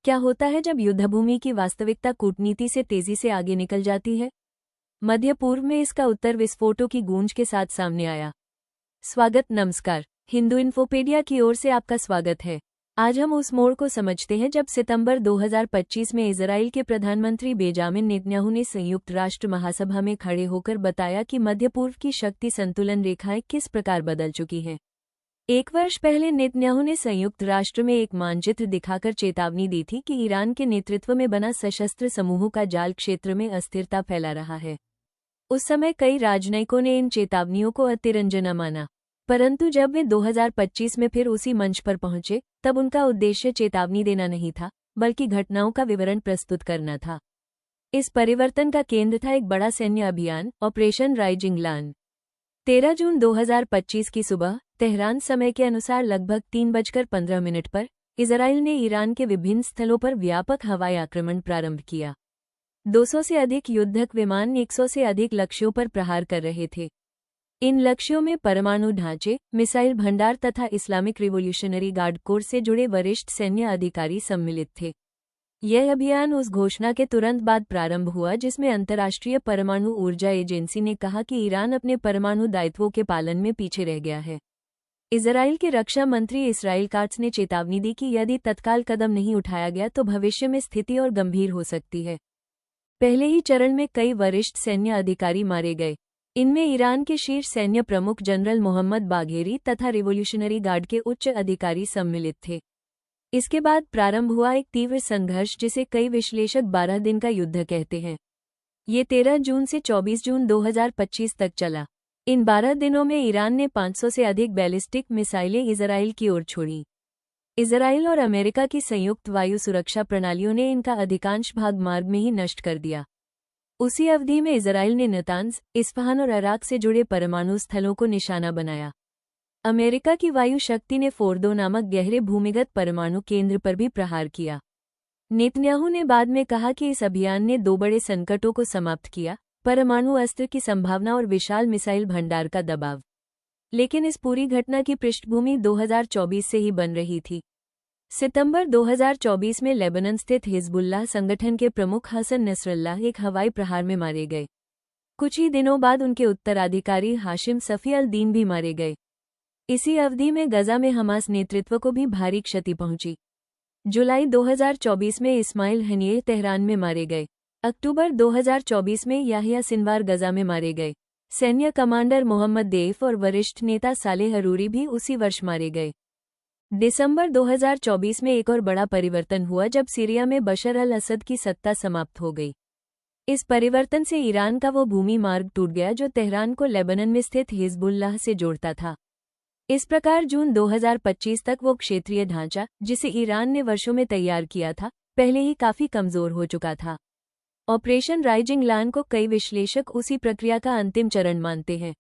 क्या होता है जब युद्धभूमि की वास्तविकता कूटनीति से तेजी से आगे निकल जाती है? मध्य पूर्व में इसका उत्तर विस्फोटों की गूंज के साथ सामने आया। स्वागत नमस्कार, हिंदू इन्फोपीडिया की ओर से आपका स्वागत है। आज हम उस मोड़ को समझते हैं जब सितंबर 2025 में इजराइल के प्रधानमंत्री बेंजामिन नेतन्याहू ने संयुक्त राष्ट्र महासभा में खड़े होकर बताया कि मध्य पूर्व की शक्ति संतुलन रेखाएं किस प्रकार बदल चुकी हैं। एक वर्ष पहले नेतन्याहू ने संयुक्त राष्ट्र में एक मानचित्र दिखाकर चेतावनी दी थी कि ईरान के नेतृत्व में बना सशस्त्र समूहों का जाल क्षेत्र में अस्थिरता फैला रहा है। उस समय कई राजनयिकों ने इन चेतावनियों को अतिरंजना माना, परंतु जब वे 2025 में फिर उसी मंच पर पहुंचे, तब उनका उद्देश्य चेतावनी देना नहीं था, बल्कि घटनाओं का विवरण प्रस्तुत करना था। इस परिवर्तन का केंद्र था एक बड़ा सैन्य अभियान, ऑपरेशन राइजिंग लायन। 13 जून 2025 की सुबह तेहरान समय के अनुसार लगभग 3:15 पर इजराइल ने ईरान के विभिन्न स्थलों पर व्यापक हवाई आक्रमण प्रारंभ किया। 200 से अधिक युद्धक विमान 100 से अधिक लक्ष्यों पर प्रहार कर रहे थे। इन लक्ष्यों में परमाणु ढांचे, मिसाइल भंडार तथा इस्लामिक रिवोल्यूशनरी गार्ड कोर से जुड़े वरिष्ठ सैन्य अधिकारी सम्मिलित थे। यह अभियान उस घोषणा के तुरंत बाद प्रारंभ हुआ जिसमें अंतर्राष्ट्रीय परमाणु ऊर्जा एजेंसी ने कहा कि ईरान अपने परमाणु दायित्वों के पालन में पीछे रह गया है। इजराइल के रक्षा मंत्री इसराइल काट्स ने चेतावनी दी कि यदि तत्काल कदम नहीं उठाया गया तो भविष्य में स्थिति और गंभीर हो सकती है। पहले ही चरण में कई वरिष्ठ सैन्य अधिकारी मारे गए। इनमें ईरान के शीर्ष सैन्य प्रमुख जनरल मोहम्मद बाघेरी तथा रिवोल्यूशनरी गार्ड के उच्च अधिकारी सम्मिलित थे। इसके बाद प्रारंभ हुआ एक तीव्र संघर्ष जिसे कई विश्लेषक 12 दिन का युद्ध कहते हैं। ये 13 जून से 24 जून 2025 तक चला। इन 12 दिनों में ईरान ने 500 से अधिक बैलिस्टिक मिसाइलें इजराइल की ओर छोड़ी। इजराइल और अमेरिका की संयुक्त वायु सुरक्षा प्रणालियों ने इनका अधिकांश भाग मार्ग में ही नष्ट कर दिया। उसी अवधि में इजराइल ने नतान्ज, इस्फहान और इराक से जुड़े परमाणु स्थलों को निशाना बनाया। अमेरिका की वायु शक्ति ने फोर्दो नामक गहरे भूमिगत परमाणु केंद्र पर भी प्रहार किया। नेतन्याहू ने बाद में कहा कि इस अभियान ने 2 बड़े संकटों को समाप्त किया, परमाणु अस्त्र की संभावना और विशाल मिसाइल भंडार का दबाव। लेकिन इस पूरी घटना की पृष्ठभूमि 2024 से ही बन रही थी। सितंबर 2024 में लेबनान स्थित हिजबुल्लाह संगठन के प्रमुख हसन नसरल्लाह एक हवाई प्रहार में मारे गए। कुछ ही दिनों बाद उनके उत्तराधिकारी हाशिम सफ़ी अल दीन भी मारे गए। इसी अवधि में गजा में हमास नेतृत्व को भी भारी क्षति पहुंची। जुलाई 2024 में इस्माइल हनिये तेहरान में मारे गए। अक्टूबर 2024 में याहिया सिनवार गजा में मारे गए। सैन्य कमांडर मोहम्मद देफ और वरिष्ठ नेता सालेह अरूरी भी उसी वर्ष मारे गए। दिसंबर 2024 में एक और बड़ा परिवर्तन हुआ जब सीरिया में बशर अल असद की सत्ता समाप्त हो गई। इस परिवर्तन से ईरान का वो भूमि मार्ग टूट गया जो तेहरान को लेबनान में स्थित हिजबुल्लाह से जोड़ता था। इस प्रकार जून 2025 तक वो क्षेत्रीय ढांचा, जिसे ईरान ने वर्षों में तैयार किया था, पहले ही काफी कमजोर हो चुका था। ऑपरेशन राइजिंग लायन को कई विश्लेषक उसी प्रक्रिया का अंतिम चरण मानते हैं।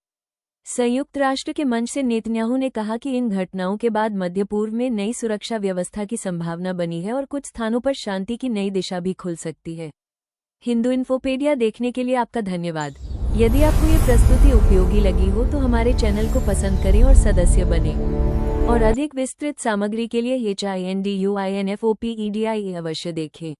संयुक्त राष्ट्र के मंच से नेतन्याहू ने कहा कि इन घटनाओं के बाद मध्य पूर्व में नई सुरक्षा व्यवस्था की संभावना बनी है और कुछ स्थानों पर शांति की नई दिशा भी खुल सकती है। हिंदू इन्फोपीडिया देखने के लिए आपका धन्यवाद। यदि आपको ये प्रस्तुति उपयोगी लगी हो तो हमारे चैनल को पसंद करें और सदस्य बनें। और अधिक विस्तृत सामग्री के लिए HINDUINFOPEDIA अवश्य देखें।